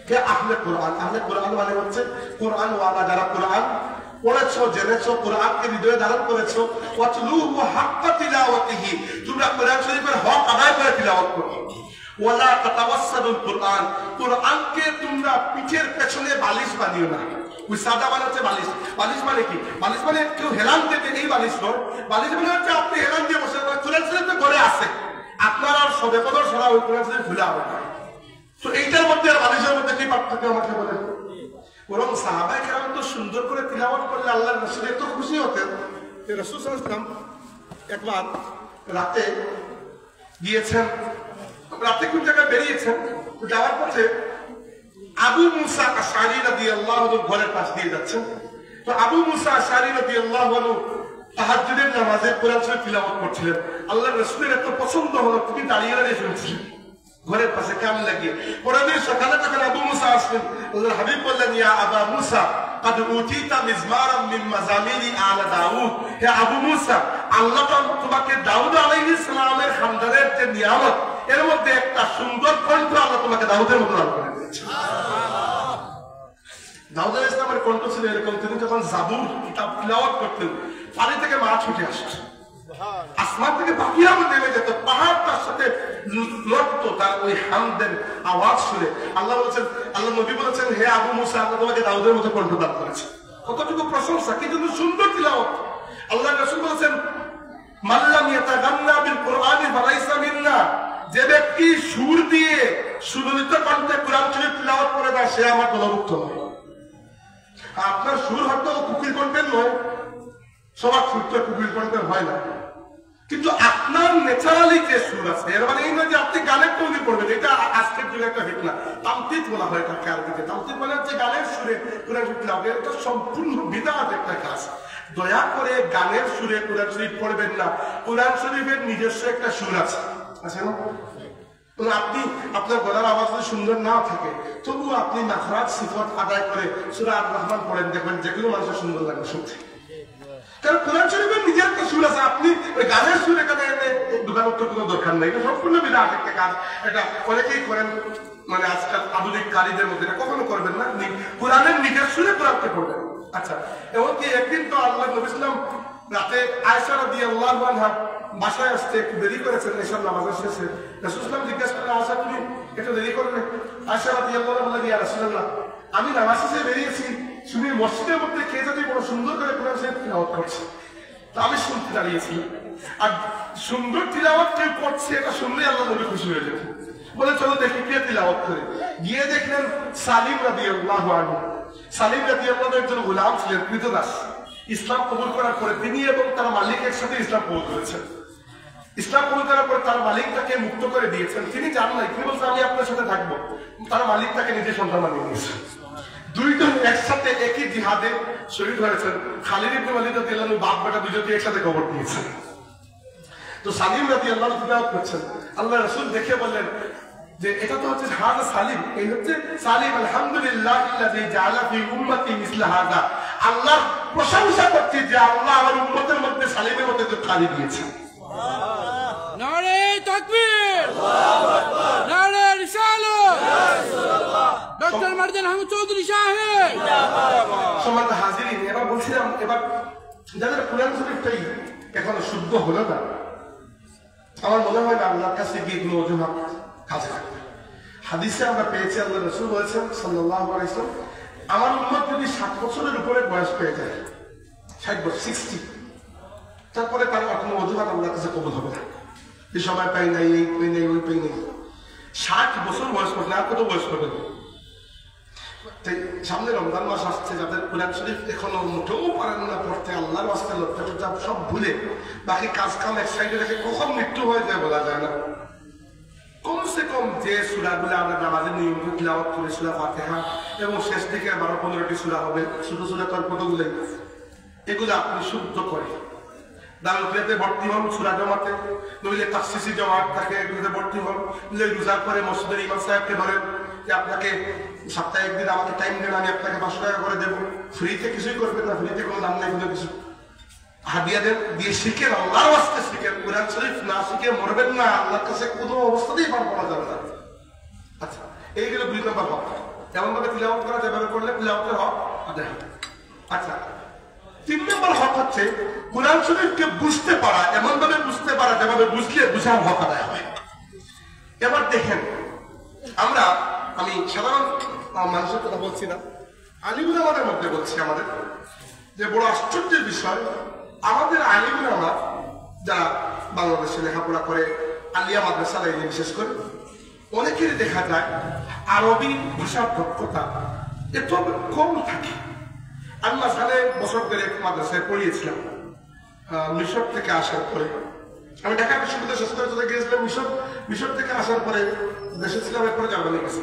কে আহলে কুরআন? আহলে কুরআন মানে হচ্ছে কুরআন ওয়ালা, যারা কুরআন পড়েছো, জেনেছো, কুরআনকে হৃদয়ে ধারণ করেছো, ওয়াতলুহু হাক্কা তিলাওয়াতিহি, তোমরা কোরআন শরীফের হক আদায় করে তিলাওয়াত করো। ওয়ালা তাতাওয়াসসালুল কুরআন, কুরআনকে তোমরা পিঠের পেছনে বালিশ বানিও না। ওই সাদা বানাচ্ছে বালিশ, বালিশ মানে কি? বালিশ মানে কেউ হেলান দেবে, এই বালিশ নয়। বালিশ মানে হচ্ছে আপনি হেলান দিয়ে বসে, কোরআন শরীফ তো ঘরে আছে, আপনার আর সবে কদর সরা ওই কোরআন শরীফ খুলে হবে না। তো এইটার মধ্যে আর বালিশের মধ্যে কি পার্থক্য আমাকে বলেন? বরং সাহাবায়ে কেরাম তো সুন্দর করে তিলাওয়াত করলে আল্লাহর রাসূল এত খুশি হতেন। রাসূল সাল্লাল্লাহু আলাইহি ওয়াসাল্লাম একবার রাতে গিয়েছেন, রাতে কোন জায়গায় বেরিয়েছেন, যাওয়ার পথে আবু মুসা আশআরী রাদিয়াল্লাহু আনহু ঘরের পাশ দিয়ে যাচ্ছেন। তো আবু মুসা আশআরী রাদিয়াল্লাহু আনহু তাহাজ্জুদের নামাজে কোরআন শরীফ তিলাওয়াত করছিলেন। আল্লাহর রাসূলের এত পছন্দ হলো, তিনি দাঁড়িয়ে দাঁড়িয়ে শুনছিলেন ঘরের পাশে কান লাগিয়ে। পরের দিন সকালে যখন আবু মুসা আসলেন, আল্লাহর হাবিব বললেন, ইয়া আবা মুসা قد اوتيت مزمارا من مزامير آل داউদ। হে আবু মুসা, আল্লাহ তোমাকে দাউদ আলাইহিস সালামের খানদানের যে নিয়ামত, এর মধ্যে একটা সুন্দর কণ্ঠ আল্লাহ তোমাকে দাউদের মতো দান করে দিয়েছে। দাউদ আলাইহিস সালামের কণ্ঠ ছিল এরকম, তিনি যখন জাবুর কিতাব তিলাওয়াত করতেন, পানি থেকে মাছ উঠে আসতো, আসমান থেকে পাখিরা নেমে যেত, পাহাড় তার সাথে লড়তো তার ওই হামদের আওয়াজ শুনে। আল্লাহ বলেছেন, আল্লাহ নবী বলেছেন, হে আবু মুসা, আল্লাহ তোমাকে দাউদের মতো কণ্ঠ দান করেছে। কতটুকু প্রশংসা, কি জন্য সুন্দর তিলাওয়াত। আল্লাহ রাসূল বলেছেন, মাল্লাম ইয়াতাগান্না বিল কুরআনি ফালাইসা মিন্না, যে ব্যক্তি সুর দিয়ে সুললিত কণ্ঠে কোরআন শরীফ তিলাওয়াত করে না, সে আমার দলভুক্ত নয়। আপনার সুর হয়তো কুকির কণ্ঠের নয়, সবার সুর তো কুকির কণ্ঠের হয় না, কিন্তু আপনার ন্যাচারালি যে সুর আছে, এর মানে এই নয় যে আপনি গানের তৈরি করবেন। এটা আজকের যুগে একটা ফিতনা, তামতিত বলা হয় এটাকে আরবিতে। তামতিত মানে হচ্ছে গানের সুরে কোরআন শরীফ তিলাওয়াত, এটা সম্পূর্ণ বিদআত একটা কাজ। দয়া করে গানের সুরে কোরআন শরীফ পড়বেন না। কোরআন শরীফের নিজস্ব একটা সুর আছে, আছে না? আপনি আপনার গলার আওয়াজ যদি সুন্দর না থাকে, তবু আপনি মাখরাজ সিফাত আদায় করে সূরা আর রহমান পড়েন, দেখবেন যেগুলো মানুষের সুন্দর লাগবে শুনতে। কারণ কোরআন শরীফের নিজের একটা সুর আছে, আপনি ওই গানের সুর এখানে এনে দোকান উত্তর কোনো দরকার নেই। এটা সম্পূর্ণ বিদআত একটা কাজ, এটা অনেকেই করেন, মানে আজকাল আধুনিক কারীদের মধ্যে। এটা কখনো করবেন না, কোরআনের নিজের সুরে কোরআনকে পড়বেন। আচ্ছা, এমনকি একদিন তো আল্লাহ নবী সাল্লাল্লাহু আলাইহি ওয়াসাল্লাম রাতে আয়েশা রাদিয়াল্লাহু আনহা বাসায় আসতে একটু দেরি করেছেন এশার নামাজের শেষে। রাসূল সাল্লাল্লাহু আলাইহি ওয়াসাল্লাম জিজ্ঞাসা করলেন, আয়েশা তুমি একটু দেরি করলে? আয়েশা রাদিয়াল্লাহু আনহা বললেন, ইয়া রাসূলুল্লাহ, আমি নামাজ শেষে বেরিয়েছি, শুনি মসজিদের মধ্যে কে জানি বড় সুন্দর করে কোরআন শরীফ তিলাওয়াত করছে। তা আমি শুনতে দাঁড়িয়েছি, আর সুন্দর তিলাওয়াত কেউ করছে এটা শুনলেই আল্লাহ নবী খুশি হয়ে যেত, বলে চলো দেখি কে তিলাওয়াত করে। গিয়ে দেখলেন সালিম রাদিয়াল্লাহু আনহু। সালিম রাদিয়াল্লাহু একজন গোলাম ছিলেন, কৃতদাস। ইসলাম কবুল করার পরে তিনি এবং তার মালিক একসাথে ইসলাম কবুল করেছেন। ইসলাম কবুল করার পর তার মালিক তাকে মুক্ত করে দিয়েছেন। তিনি জান নাই, তিনি বলছেন আমি আপনার সাথে থাকবো। তার মালিক তাকে নিজের সন্তান বানিয়ে নিয়েছেন। দুইজন একসাথে একই জিহাদে শহীদ হয়েছেন। খালিদ ইবনে ওয়ালিদ রাদিয়াল্লাহু আনহু বাপ বেটা দুজনকে একসাথে কবর দিয়েছেন। তো সালিম রাদিয়াল্লাহু আনহু তিলাওয়াত করছেন, আল্লাহ রাসূল দেখে বললেন যে এটা তো হচ্ছে হাযা সালিম, এই হচ্ছে সালিম। আলহামদুলিল্লাহিল্লাযী জাআলা ফি উম্মতি মিসলা হাযা। আল্লাহ প্রশংসা করছি যে আল্লাহ আমার উম্মতের মধ্যে সালিমের মধ্যে তো খালি দিয়েছেন। নারে তাকবীর, আল্লাহু আকবার, নারে রিসালাত, ইয়া রাসূলুল্লাহ, ডক্টর মারজান আহমদ চৌধুরী সাহেব। সম্মানিত হাজিরিন, এবার বলছিলাম, এবার যাদের কোরআন শরীফটাই এখনো শুদ্ধ হলো না, আমার মনে হয় না আল্লাহর কাছে গিয়ে কোনো অজুহাত কাজে লাগবে। হাদিসে আমরা পেয়েছি আল্লাহ রাসূল বলেছেন সাল্লাল্লাহু আলাইহি ওয়াসাল্লাম, আমার উম্মত যদি 7 বছরের উপরে বয়স পেয়ে যায়, 60 বছর 60, তারপরে তার কোনো অজুহাত আল্লাহর কাছে কবুল হবে না। এই সময় পাই নাই, এই পাই নাই, ওই পাই নাই। 60 বছর বয়স করলে আর কত বয়স করবে? সামনে রমজান মাস আসছে, যাদের কোরআন শরীফ এখনো মুঠেও পারেন না পড়তে, আল্লাহর রাস্তায় লক্ষ্য সব ভুলে বাকি কাজ কাম এক সাইডে রেখে কখন মৃত্যু হয়ে যায় বলা যায় না। কমসে কম যে সূরাগুলো আমরা নামাজের নিয়মিত তিলাওয়াত করি, সূরা ফাতিহা এবং শেষ থেকে 12-15টি সূরা হবে, ছোট সূরা তার কতগুলো, এগুলো আপনি শুদ্ধ করে দারুল কিরাতে ভর্তি হন, সূরা জমাতে, নইলে তাফসিসি জমাত থাকে, এগুলোতে ভর্তি হন। নইলে রোজার পরে মসজিদের ইমাম সাহেবকে ধরেন যে আপনাকে সপ্তাহে একদিন আমাকে টাইম দেন, আমি আপনাকে 500 টাকা করে দেবো। ফ্রিতে কিছুই করবেন না, ফ্রিতে কোনো দাম নেই, কোনো কিছু হাদিয়া দেন, দিয়ে শিখেন, আল্লাহর ওয়াস্তে শিখেন। কোরআন শরীফ না শিখে মরবেন না, আল্লাহর কাছে কোনো অবস্থাতেই পার করা যাবে না। আচ্ছা, এইগুলো 2 নম্বর হক। এমন ভাবে তিলাওয়াত করা যেভাবে করলে তিলাওয়াতের হক আদায় হবে। আচ্ছা, 3 নম্বর হক হচ্ছে কোরআন শরীফকে বুঝতে পারা, এমন ভাবে বুঝতে পারা যেভাবে বুঝলে বুঝার হক আদায় হয়। এবার দেখেন, আমি সাধারণ মানুষের কথা বলছি না, আলিম উলামাদের মধ্যে বলছি, আমাদের যে বড় আশ্চর্যের বিষয়, আমাদের আলিম উলামা যারা বাংলাদেশে লেখাপড়া করে, আলিয়া মাদ্রাসার এই বিশেষ করে, অনেকেরই দেখা যায় আরবি ভাষার দক্ষতা এত কম থাকে। আমি মাঝখানে বছর ধরে মাদ্রাসায় পড়িয়েছিলাম, মিশর থেকে আসার পরে। আমি ঢাকা বিশ্ববিদ্যালয় শেষ করে চলে গিয়েছিলাম মিশর থেকে আসার পরে দেশে ছিলাম, এরপরে জার্মানি গেছি,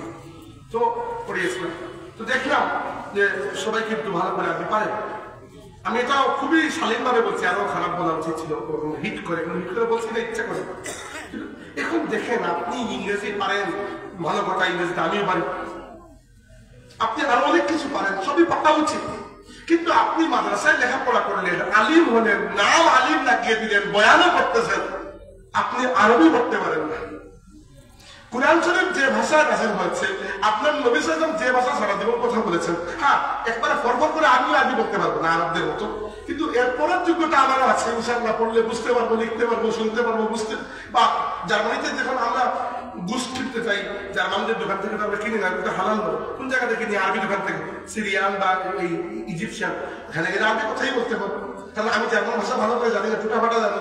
তো পড়িয়েছিলাম। তো দেখলাম যে সবাই কিন্তু ভালো করে আরবি পারে। আমি এটা খুবই শালীন ভাবে বলছি, আরো খারাপ বলা উচিত ছিল, হিট করে বলছি না, ইচ্ছা করে। এখন দেখেন, আপনি ইংরেজি পারেন, ভালো কথা, ইংরেজিতে আমিও পারি, আপনি আরো অনেক কিছু পারেন, সবই পাওয়া উচিত। কিন্তু আপনি মাদ্রাসায় লেখাপড়া করলেন, আলিম হলেন, নাম আলিম লাগিয়ে দিলেন, বয়ানও করতেছেন, আপনি আরবি পড়তে পারেন না। কুরআন শরীফ যে ভাষায় নাযিল হয়েছে, আপনার নবী সাল্লাল্লাহু আলাইহি ওয়াসাল্লাম যে ভাষা সারা জীবন কথা বলেছেন, হ্যাঁ একবারে ফরফর করে আমিও আরবি পড়তে পারবো না আরবদের মতো, কিন্তু এরপরের যোগ্যতা আমারও আছে, ইনশাআল্লাহ পড়লে বুঝতে পারবো, লিখতে পারবো, শুনতে পারবো, বুঝতে। বা জার্মানিতে যখন আমরা গুস কিনতে চাই, জার্মানদের দোকান থেকে তো আমরা কিনি না, কিন্তু হালাল নয়, কোন জায়গা থেকে কিনি? আরবি দোকান থেকে, সিরিয়ান বা এই ইজিপশিয়ান, এখানে গেলে আরবি কথাই বলতে পারবো। তাহলে আমি জার্মান ভাষা ভালো করে জানি না, টুটাফাটা জানি,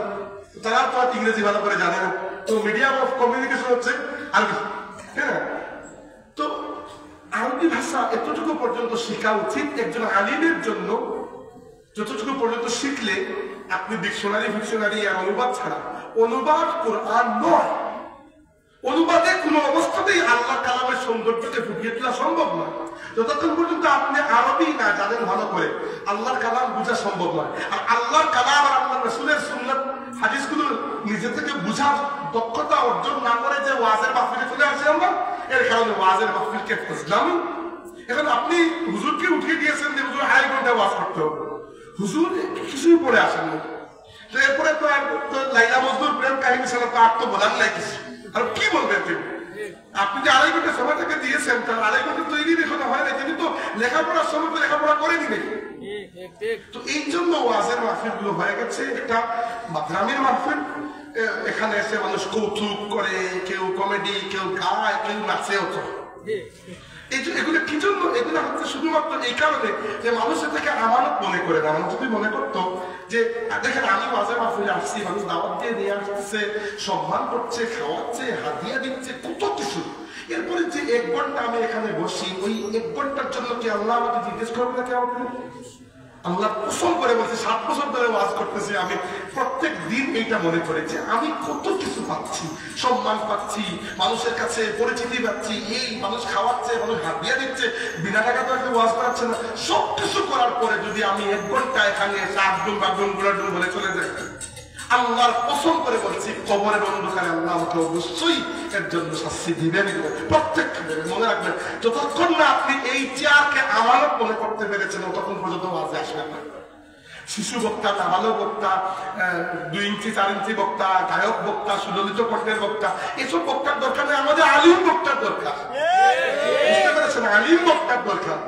তারা তো আর ইংরেজি ভালো করে জানে না। তো মিডিয়াম অফ কমিউনিকেশন হচ্ছে আরবি, হ্যাঁ। তো আরবি ভাষা এতটুকু পর্যন্ত শেখা উচিত একজন আলিমের জন্য, যতটুকু পর্যন্ত শিখলে আপনি ডিকশনারি আর অনুবাদ ছাড়া, অনুবাদ কোরআন নয়, অনুবাদে কোন অবস্থাতেই আল্লাহ কালামের সৌন্দর্যকে ফুটিয়ে তোলা সম্ভব নয়। যতক্ষণ পর্যন্ত আপনি আরবি না জানেন ভালো করে, আল্লাহর কালাম বোঝা সম্ভব নয়। আর আল্লাহর কালাম আর আল্লাহ রাসূলের সুন্নাত হাদিসগুলো নিজে থেকে বোঝার দক্ষতা অর্জন না করে যে ওয়াজের মাহফিলে চলে আসে আমরা, এর কারণে ওয়াজের মাহফিলকে বুঝলাম। এখন আপনি হুজুরকে উঠিয়ে দিয়েছেন যে হুজুর 2.5 ঘন্টা ওয়াজ করতে হবে, হুজুর কিছুই পড়ে আসেন না। তো এরপরে তো আর লাইলা মজনুর প্রেম কাহিনী ছাড়া তো আর তো বলার নাই কিছু, আর কি বলবেন তিনি? আপনি যে 2.5 ঘন্টা সময় তাকে দিয়েছেন, তার 2.5 ঘন্টা তৈরি রেখে হয় না, তিনি তো লেখাপড়ার সময় তো লেখাপড়া করেনি নাকি। তো এই জন্য ওয়াজের মাহফিল গুলো হয়ে গেছে একটা মাদ্রামের মাহফিল। এখানে এসে মানুষ কৌতুক করে, কেউ কমেডি, কেউ গায়, কেউ নাচে, হতো এগুলো কি জন্য? এগুলো হচ্ছে শুধুমাত্র এই কারণে যে মানুষ এটাকে আমানত মনে করে না। মানুষ যদি মনে করতো যে দেখেন আমি মাঝে মাহফিলে আসছি, মানুষ দাওয়াত দিয়ে নিয়ে আসছে, সম্মান করছে, খাওয়াচ্ছে, হাদিয়া দিচ্ছে, কত কিছু, এরপরে যে 1 ঘন্টা আমি এখানে বসি, ওই 1 ঘন্টার জন্য কি আল্লাহ আমাকে জিজ্ঞেস করবে না কেমন? আল্লাহ পছন্দ করে বলছে, 7 বছর ধরে ওয়াজ করতেছি আমি, প্রত্যেক দিন এইটা মনে করেছি আমি কত কিছু পাচ্ছি, সম্মান পাচ্ছি, মানুষের কাছে পরিচিতি পাচ্ছি, এই মানুষ খাওয়াচ্ছে, মানুষ হাদিয়া দিচ্ছে, বিনা টাকা তো একটা ওয়াজ করাচ্ছে না। সবকিছু করার পরে যদি আমি 1 ঘন্টা এখানে সাতগুণ বাগুন গুলাডুন বলে চলে যাই, আল্লাহর পছন্দ করে বলছি কবরের অন্ধকারে আল্লাহ আমাকে অবশ্যই এর জন্য শাস্তি দিবেন। প্রত্যেকটা মনে রাখবেন, যতক্ষণ না আপনি এই চেয়ারকে আমানত মনে করতে পেরেছেন ততক্ষণ পর্যন্ত ওয়াজে আসবেন না। শিশু বক্তা, নাবালক বক্তা, 2 ইঞ্চি 4 ইঞ্চি বক্তা, গায়ক বক্তা, সুললিত কণ্ঠের বক্তা, এসব বক্তার দরকার নেই, আমাদের আলিম বক্তার দরকার। বুঝতে পেরেছেন? আলিম বক্তার দরকার।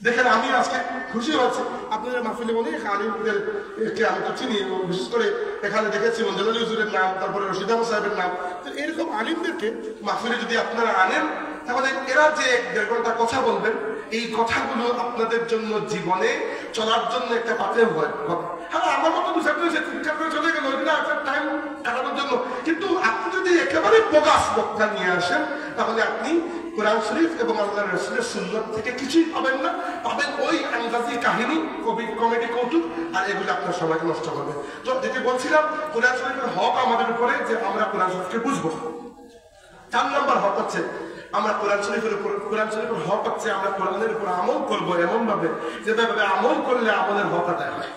দেখেন আমি আজকে খুশি হয়েছি আপনাদের মাহফিলে অনেক আলিমদেরকে আমি তো চিনি, বিশেষ করে এখানে দেখেছি মঞ্জুল হুজুরের নাম, তারপরে রশিদ আহমদ সাহেবের নাম। এরকম আলিমদেরকে মাহফিলে যদি আপনারা আনেন, তাহলে এরা যে 1-1.5 ঘন্টা কথা বলবেন, এই কথাগুলো আপনাদের জন্য জীবনে চলার জন্য একটা পাথেয় হয়। হ্যাঁ, আমার মতো 2-4 করে চলে গেল একটা টাইম কাটানোর জন্য, কিন্তু আপনি যদি একেবারে বোগাস বক্তা নিয়ে আসেন, তাহলে আপনি কোরআন শরীফ এবং আল্লাহ রাসূলের সুন্নাত থেকে কিছুই পাবেন না, পাবেন ওই আন্দাজি কাহিনী, কমেডি কৌতুক, আর এগুলো আপনার সময়কে নষ্ট করবে। তো যেটি বলছিলাম, কোরআন শরীফের হক আমাদের উপরে যে আমরা কোরআন শরীফকে বুঝবো। 4 নম্বর হক হচ্ছে আমরা কোরআন শরীফের হক হচ্ছে আমরা কোরআনের উপর আমল করবো এমন ভাবে যেভাবে আমল করলে আমলের হক আদায় হয়।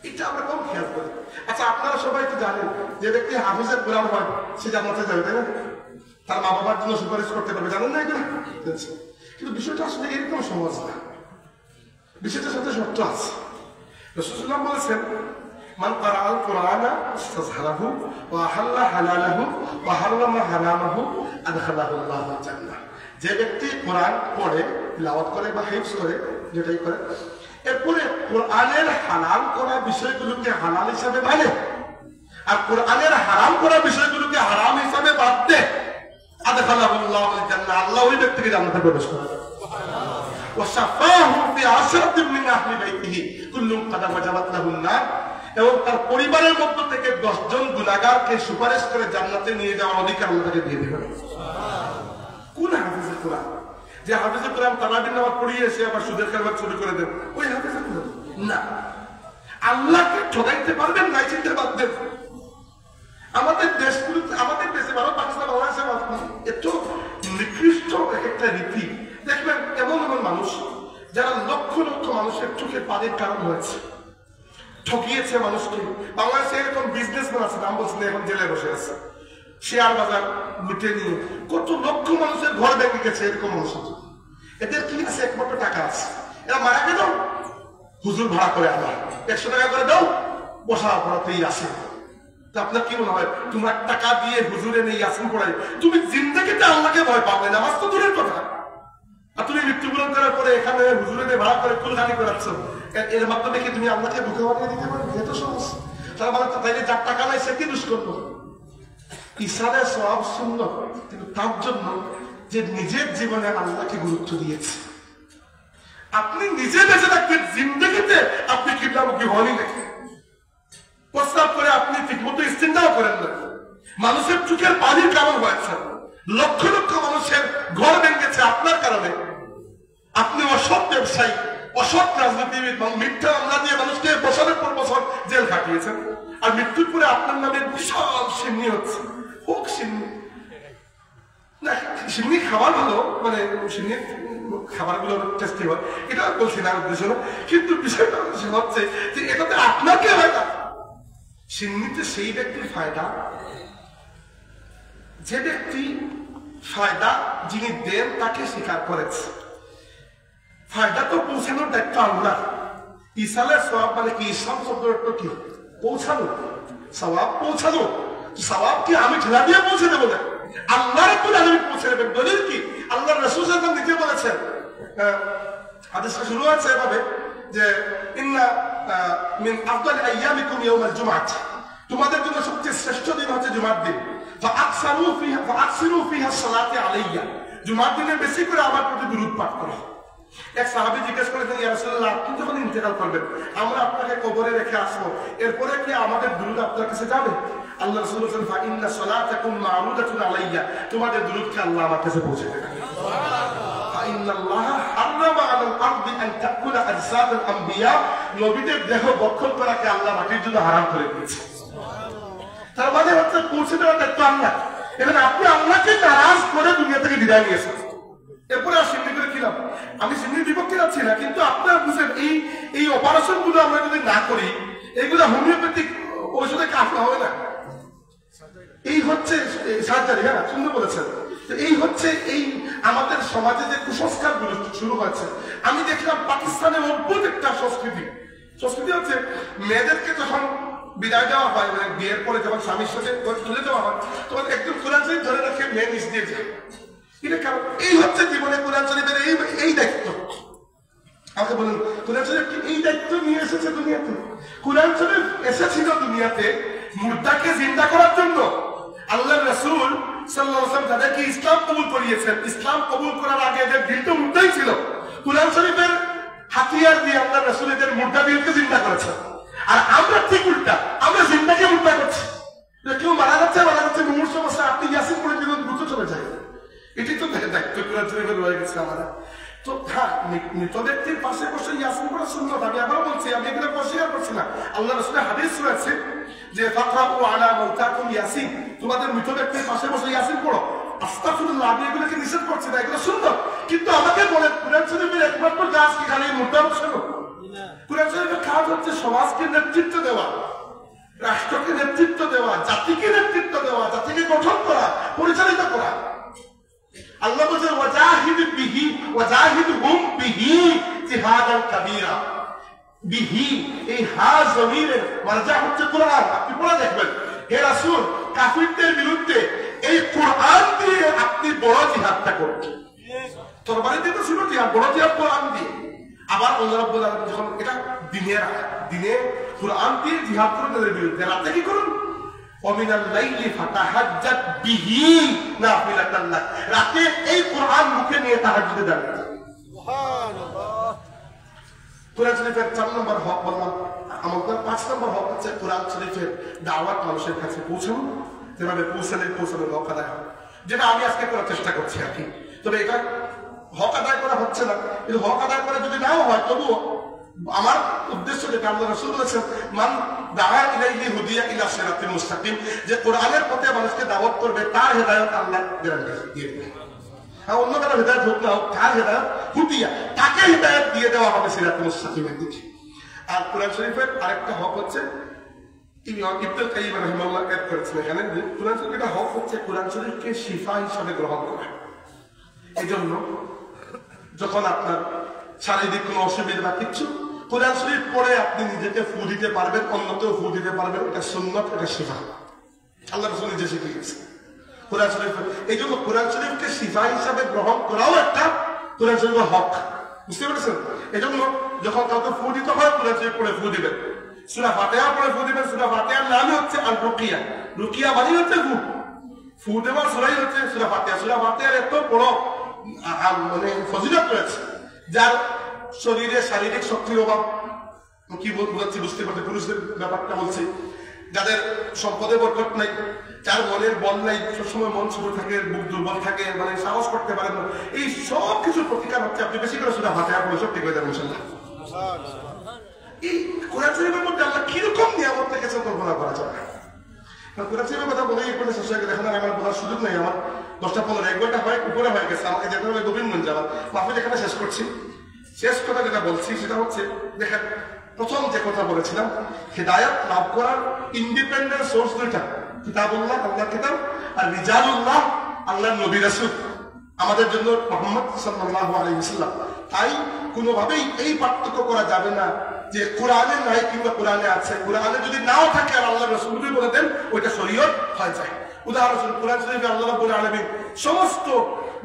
এটা আমরা কম খেয়াল করি। আচ্ছা, আপনারা সবাই তো জানেন যে ব্যক্তি হাফিজের কোরআন হয় সে জান্নাতে যাবে, তাই না? তার মা বাবার জন্য সুপারিশ করতে পারবে, জানেন না এগুলো? কিন্তু বিষয়টা আসলে এরকম সহজ না, বিষয়টার সাথে শর্ত আছে। রাসূলুল্লাহ বলেছেন, মান ক্বারাআল কুরআনা ইস্তাযহারাহু ওয়া আহাল্লা হালালাহু ওয়া হারামা হারামাহু আদখালাহু আল্লাহুল জান্নাহ। যে ব্যক্তি কোরআন পড়ে, তিলাওয়াত করে বা হিফজ করে, যেটাই করে, এরপরে কোরআনের হালাল করা বিষয়গুলোকে হালাল হিসাবে মানে আর কোরআনের হারাম করা বিষয়গুলোকে হারাম হিসাবে বাদ দেয়, আদখালাহু আল্লাহুল জান্নাহ, আল্লাহ ওই ব্যক্তিকে জান্নাতে প্রবেশ করাবে। ওয়াশাফাহু ফি আশরাতিন মিন আহলি বাইতিহি কুল্লুম কাদ ওয়াজাবাত লাহুন নার, এবং তার পরিবারের মধ্য থেকে 10 জন গুনাহগারকে সুপারিশ করে জান্নাতে নিয়ে যাওয়ার অধিকার আল্লাহ তাকে দিয়ে দিবেন। কোন হাফেজে কোরআন? যে হাফেজে কোরআন তারাবির নামাজ পড়িয়ে এসে আবার সুদের কারবার শুরু করে দেন, ওই হাফেজে কোরআন না। আল্লাহকে ঠকাইতে পারবেন না, চিনতে পারবেন। আমাদের দেশগুলোতে, আমাদের দেশে, ভারত, পাকিস্তান, বাংলাদেশে এত নিকৃষ্ট একটা রীতি দেখবেন। এমন এমন মানুষ যারা লক্ষ লক্ষ মানুষের চোখে পানির কারণ হয়েছে, ঠকিয়েছে মানুষকে। বাংলাদেশে এরকম বিজনেসম্যান আছে, নাম বলছেন, এখন জেলে বসে আছে, শেয়ার বাজার লুটে নিয়ে কত লক্ষ মানুষের ঘর ভেঙে গেছে। এরকম মানুষ এদের কি আছে? একমাত্র টাকা আছে। এরা মারা গেল, হুজুর ভাড়া করে আনা, 100 টাকা করে দাও, বসা পড়াতেই আসে। আপনার কি মনে হয়, তোমার টাকা দিয়ে হুজুরে নেই আসেন পড়াই, তুমি জিন্দেগিতে আল্লাহকে ভয় পাবে না? নামাজ তো দূরের কথা। আর তুমি মৃত্যুবরণ করার পরে এখানে হুজুরে ভাড়া করে কুলখানি করাচ্ছ, এর মাধ্যমে কি তুমি আল্লাহকে বুকে বানিয়ে দিতে পারবে? এত সহজ। তারা মানে তো তাইলে যার টাকা নাই সে কি দুষ করবো? ইসারের সওয়াব সুন্দর, কিন্তু তার জন্য যে নিজের জীবনে আল্লাহকে গুরুত্ব দিয়েছে। আপনি নিজে বেঁচে থাকবেন, জিন্দেগিতে আপনি কিবলামুখী হনই নাকি, প্রস্তাব করে আপনি ঠিকমতো ইস্তেঞ্জাও করেন না, মানুষের চোখের পানির কারণ হয়েছে, লক্ষ লক্ষ মানুষের ঘর ভেঙেছে আপনার কারণে। আপনি অসৎ ব্যবসায়ী, অসৎ রাজনীতিবিদ, মিথ্যা মামলা দিয়ে মানুষকে বছরের পর বছর জেল খাটিয়েছেন, আর মৃত্যুর পরে আপনার নামে বিশাল সিন্নি হচ্ছে। হোক সিন্নি, না সিন্নি খাবার ভালো, মানে সিন্নির খাবারগুলো টেস্টি হয়, এটা বলছি না, উদ্দেশ্য না, কিন্তু বিষয়টা হচ্ছে যে এটাতে আপনার কে হয় না। সিন্নিতে সেই ব্যক্তির ফায়দা, যে ব্যক্তি ফায়দা যিনি দেন তাকে স্বীকার করেছে। ফায়দা তো পৌঁছানোর দায়িত্ব আল্লাহ। ইসালের সওয়াব মানে কি? ইসলাম শব্দের অর্থ কি? পৌঁছানো, সওয়াব পৌঁছানো। সওয়াব কি আমি ঠেলা দিয়ে পৌঁছে দেবো না, আল্লাহ রাব্বুল আলামিন পৌঁছে দেবেন। দলিল কি? আল্লাহ রাসূল সাল্লাল্লাহু আলাইহি ওয়াসাল্লাম নিজে বলেছেন, হাদিসটা শুরু হয়েছে এভাবে যে ইন্না মিন আফদালি আইয়ামিকুম ইয়াউমাল জুমআহ, তোমাদের জন্য সবচেয়ে শ্রেষ্ঠ দিন হচ্ছে জুমার দিন। ফাআকসিরু ফিহা সালাতি আলাইয়া, জুমার দিনে বেশি করে আমার প্রতি দুরূদ পাঠ করো। এক সাহাবী জিজ্ঞেস করেছেন, ইয়া রাসূলুল্লাহ, আপনি যখন ইন্তেকাল করবেন, আমরা আপনাকে কবরে রেখে আসবো, এরপরে কি আমাদের দুরূদ আপনার কাছে যাবে? আল্লাহ রাসূল বলেন, ফা ইন্না সালাতাকুম মা'রুদাতুন আলাইয়া, তোমাদের দুরূদকে আল্লাহ আমার কাছে পৌঁছে দেবেন। ফা ইন্নাল্লাহ হারামা আলাল আরদি আন তাকুলা আজসাদুল আম্বিয়া, নবীদের দেহ ভক্ষণ করাকে আল্লাহ মাটির জন্য হারাম করে দিয়েছে। তার মানে হচ্ছে পৌঁছে দেওয়ার দায়িত্ব আল্লাহ। এখানে আপনি আল্লাহকে নারাজ করে দুনিয়া থেকে বিদায় নিয়েছেন, এরপরে আর সিন্নি করে কিলাম। আমি সিন্নির বিপক্ষে যাচ্ছি না, কিন্তু আপনারা বুঝেন এই অপারেশন গুলো আমরা যদি না করি, এইগুলো হোমিওপ্যাথিক ঔষধে কাজ হবে না। এই হচ্ছে সার্জারি, হ্যাঁ সুন্দর বলেছেন। এই হচ্ছে এই আমাদের সমাজে যে কুসংস্কার গুলো শুরু হয়েছে। আমি দেখলাম পাকিস্তানের অদ্ভুত একটা সংস্কৃতি হচ্ছে, মেয়েদেরকে যখন বিদায় দেওয়া হয়, মানে বিয়ের পরে যখন স্বামীর সাথে তুলে দেওয়া হয়, তখন একদম কোরআন শরীফ ধরে রাখে মেয়ে নিচ দিয়ে যায়। এটা কারণ এই হচ্ছে জীবনে কোরআন শরীফের এই দায়িত্ব। আমাকে বলুন, কোরআন শরীফ কি এই দায়িত্ব নিয়ে এসেছে দুনিয়াতে? কোরআন শরীফ এসেছিল দুনিয়াতে মুর্দাকে জিন্দা করার জন্য। আল্লাহ রাসূল সাল্লাল্লাহু আলাইহি ওয়াসাল্লাম যাদেরকে ইসলাম কবুল করিয়েছেন, ইসলাম কবুল করার আগে এদের দিলটা মুর্দাই ছিল। কোরআন শরীফের হাতিয়ার দিয়ে আল্লাহ রাসূল এদের মুর্দা দিলকে জিন্দা করেছেন। আর আমরা ঠিক উল্টা, আমরা জিন্দাকে মুর্দা করছি। কেউ মারা যাচ্ছে মুমূর্ষু অবস্থায় আপনি ইয়াসিন পড়ে দিলেন, দ্রুত চলে যায়। এটি তো দায়িত্ব কোরআন শরীফের রয়ে গেছে আমাদের। তো হ্যাঁ, মৃত ব্যক্তির পাশে বসে ইয়াসিন পড়া সুন্নাত। আমি আবারও বলছি, আমি এগুলো অস্বীকার করছি না। আল্লাহ রাসূলের হাদিস রয়েছে যে ফাকরাউ আলা মাউতাকুম ইয়াসিন, তোমাদের মৃত ব্যক্তির পাশে বসে ইয়াসিন পড়ো। আস্তাগফিরুল্লাহ, আমি এগুলোকে নিষেধ করছি না, এগুলো সুন্নাত। কিন্তু আমাকে বলে কোরআন শরীফের একমাত্র কাজ কি খালি মুর্দা বসানো? কোরআন শরীফের কাজ হচ্ছে সমাজকে নেতৃত্ব দেওয়া, রাষ্ট্রকে নেতৃত্ব দেওয়া, জাতিকে নেতৃত্ব দেওয়া, জাতিকে গঠন করা, পরিচালিত করা। আল্লাহ বলেন ওয়াজাহিদ বিহি ওয়াজাহিদহুম বিহি জিহাদান কাবীরা। বিহি এই হা জমিরের মারজা হচ্ছে কোরআন। আপনি পড়ে দেখবেন, হে রাসূল, কাফিরদের বিরুদ্ধে এই কোরআন দিয়ে আপনি বড় জিহাদটা করুন। তরবারি দিয়ে তো ছিল জিহাদ, বড় জিহাদ কোরআন দিয়ে। আবার আল্লাহ রাব্বুল আলামিন যখন এটা দিনে কোরআন দিয়ে জিহাদ করুন তাদের বিরুদ্ধে, রাতে কি করুন? ওমিনাল লাইলি ফাতাহাজ্জাত বিহি নাফিলাতান লাক, রাতে এই কোরআন মুখে নিয়ে তাহাজ্জুদে দাঁড়ান। সুবহানাল্লাহ। কোরআন শরীফের 4 নম্বর হক বললাম, আমাদের 5 নম্বর হক হচ্ছে কোরআন শরীফের দাওয়াত মানুষের কাছে পৌঁছানো। যেভাবে পৌঁছানোর হক আদায় হয়, যেটা আমি আজকে করার চেষ্টা করছি আর কি। তবে এটা হক আদায় করা হচ্ছে না, কিন্তু হক আদায় করা যদি নাও হয়, তবুও আমার উদ্দেশ্য যেটা আল্লাহ রাসূল বলেছেন, মান দাআ ইলাইহি হুদিয়া ইলা সিরাতিল মুস্তাকিম, যে কোরআনের পথে মানুষকে দাওয়াত করবে তার হেদায়েত আল্লাহ গ্যারান্টি দিয়ে দেবেন। আর অন্য কারো হেদায়েত হোক না হোক, তার হেদায়েত হুদিয়া, তাকে হেদায়েত দিয়ে দেওয়া হবে সিরাতুল মুস্তাকিমের দিকে। আর কোরআন শরীফের আরেকটা হক হচ্ছে, ইবনে কাইয়িম রাহিমাহুল্লাহ এড করেছেন এখানে, কোরআন শরীফের একটা হক হচ্ছে কোরআন শরীফকে শিফা হিসাবে গ্রহণ করা। এই জন্য যখন আপনার শারীরিক কোনো অসুবিধা বা কিছু, কোরআন শরীফ পড়ে আপনি নিজেকে ফু দিতে পারবেন, অন্যকেও ফু দিতে পারবেন। এটা সুন্নাত, এটা শিফা, আল্লাহ রাসূল নিজে শিখিয়ে গেছেন কোরআন শরীফ। এই জন্য কোরআন শরীফকে শিফা হিসাবে গ্রহণ করাও একটা কোরআন শরীফের হক, বুঝতে পেরেছেন? এই জন্য যখন কাউকে ফু দিতে হয়, কোরআন শরীফ পড়ে ফু দিবেন, সূরা ফাতিহা পড়ে ফু দিবেন। সূরা ফাতিহার নামই হচ্ছে আল রুকিয়া, রুকিয়া মানে হচ্ছে ফু দেওয়ার সূরাই হচ্ছে সূরা ফাতিহা। সূরা ফাতিহার এত বড় মানে ফজিলত রয়েছে, যার শরীরে শারীরিক শক্তির অভাব, কি বলছি বুঝতে পারছি, পুরুষদের ব্যাপারটা বলছি, যাদের সম্পদের বরকত নাই, যার মনের বল নাই, সবসময় মন ছোট থাকে, বুক দুর্বল থাকে, মানে সাহস করতে পারেন না, এই সব কিছুর প্রতিকার হচ্ছে আপনি বেশি করে সূরা ফাতিহা পড়ে, সব ঠিক হয়ে যাবে ইনশাআল্লাহ। এই কোরআন শরীফের মধ্যে আল্লাহ কিরকম নিয়ামত রেখেছেন কল্পনা করা যায় না। কোরআন শরীফের কথা বলে এই শেষ হয়ে গেলে এখন আমার বলার সুযোগ নেই। আমার 10টা-15 1 ঘন্টা হয় উপরে হয়ে গেছে, আমাকে যেতে হবে গোবিন্দগঞ্জ যাওয়ার। মাহফিল এখানে শেষ করছি। শেষ কথা যেটা বলছি সেটা হচ্ছে, দেখেন প্রথম যে কথা বলেছিলাম, হিদায়াত লাভ করার ইন্ডিপেন্ডেন্ট সোর্স দুইটা, কিতাবুল্লাহ আল্লাহর কিতাব, আর রিজালুল্লাহ আল্লাহর নবী রাসূল, আমাদের জন্য মুহাম্মদ সাল্লাল্লাহু আলাইহি ওয়াসাল্লাম। তাই কোনোভাবেই এই পার্থক্য করা যাবে না যে কোরআনে নাই কিংবা কোরআনে আছে। কোরআনে যদি নাও থাকে আর আল্লাহ রাসূল বলে দেন, ওইটা শরীয়ত হয়ে যায়। উদাহরণস্বরূপ কোরআন শরীফে আল্লাহ রাব্বুল আলামিন সমস্ত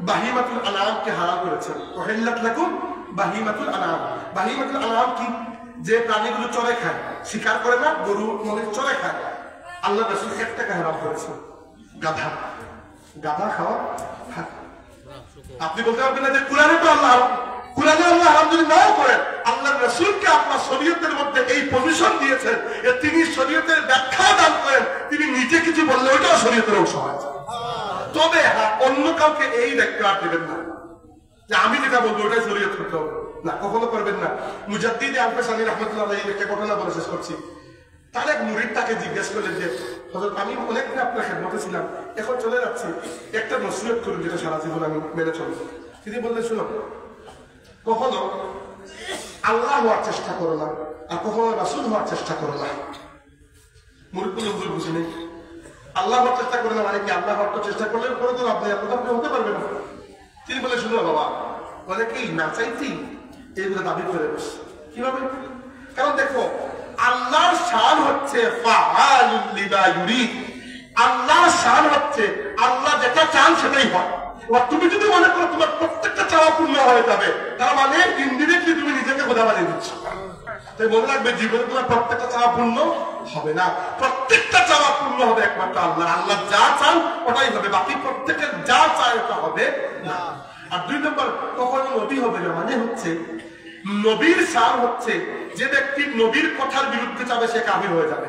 বাহিমাতুল আনামকে হারাম করেছেন। ওয়াহিল্লাত লাকুম বাহিমাতুল আনাম। বাহিমাতুল আনাম কি? যে প্রাণীগুলো চড়ে খায়, শিকার করে না, গরু মহিষ চড়ে খায়, আল্লাহ রাসূল একটাকে হারাম করেছেন। গাধা গাধা খাওয়া। আপনি বলতে পারবেন না যে কোরআনে তো আল্লাহ, কোরআনে আল্লাহ হারাম যদি নাও করেন, আল্লাহ রাসূলকে আপনার শরীয়তের মধ্যে এই পজিশন দিয়েছেন, তিনি শরীয়তের ব্যাখ্যা দান করেন, তিনি নিজে কিছু বললে ওইটাও শরীয়তের অংশ হয়। তবে হ্যাঁ, অন্য কাউকে এই দায়িত্ব আর দেবেন না যে আমি যেটা বলবো ওটাই শরীয়ত করতে হবে না, কখনো করবেন না। মুজাদ্দিদ আল-ফাসানি রাহমাতুল্লাহ আলাইহি একটা ঘটনা বলে শেষ করছি। তার এক মুরিদ তাকে জিজ্ঞেস করলেন যে হযরত আমি অনেকদিন আপনার খেদমতে ছিলাম, এখন চলে যাচ্ছি, একটা নসিহত করুন যেটা সারা জীবন আমি মেনে চলব। তিনি বললেন, শুনো, কখনো আল্লাহ হওয়ার চেষ্টা করো না, আর কখনো রাসূল হওয়ার চেষ্টা করো না। মুরিদ বলল, হুজুর বুঝি নেই, আল্লাহ হওয়ার চেষ্টা করে না মানে কি? আল্লাহ হওয়ার চেষ্টা করলে পরে তো আপনি হতে পারবেন না। তিনি বলে, শুনো বাবা, অনেকেই না চাইতেই এইগুলো দাবি করে বসে। কিভাবে? কারণ দেখো, আল্লাহর শান হচ্ছে ফাআলুল লিমা ইউরিদ। আল্লাহর শান হচ্ছে আল্লাহ যেটা চান সেটাই হয়। আর তুমি যদি মনে করো তোমার প্রত্যেকটা চাওয়া পূর্ণ হয়ে যাবে, তার মানে ইনডিরেক্টলি তুমি নিজেকে খোদা বানিয়ে দিচ্ছ। তাই মনে রাখবে, জীবনে তোমার প্রত্যেকটা চাওয়া পূর্ণ হবে না, প্রত্যেকটা চাওয়া পূর্ণ হবে একমাত্র আল্লাহ। আল্লাহ যা চান ওটাই হবে, বাকি প্রত্যেকের যা চায় ওটা হবে না। আর 2 নম্বর, কখনো নবী হবে না মানে হচ্ছে নবীর শান হচ্ছে যে ব্যক্তি নবীর কথার বিরুদ্ধে যাবে সে কাফির হয়ে যাবে,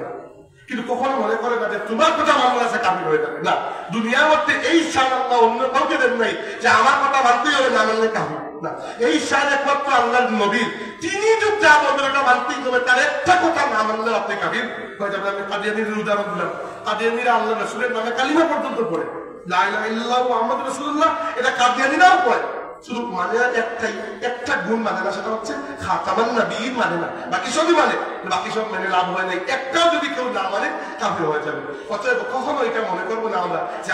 কিন্তু কখনো মনে করে না যে তোমার কথা মানলে সে কাফির হয়ে যাবে। না, দুনিয়ার মধ্যে এই শান আল্লাহ অন্য কাউকে দেন নাই যে আমার কথা মানতেই হবে, না মানলে কাফির। না, এই শান একমাত্র আল্লাহর নবীর। তিনি যদি যা বলবেন ওটা মানতেই হবে, তার একটা কথা না মানলে আপনি কাফির হয়ে যাবেন। আমি কাদিয়ানীর উদাহরণ দিলাম। কাদিয়ানীরা আল্লাহ রাসূলের নামে কালিমা পর্যন্ত পড়ে, লা ইলাহা ইল্লাল্লাহু মুহাম্মাদুর রাসূলুল্লাহ, এটা কাদিয়ানীরাও পড়ে। শুধু মানে একটাই, একটা গুণ মানে না, সেটা হচ্ছে খাতামান নবীয়্যিন মানে না, বাকি সবই মানে। বাকি সব মানে লাভ হয় নাই, একটাও যদি কেউ না মানে কাফির হয়ে যাবে। অতএব কখনো এটা মনে করবো না আমরা যে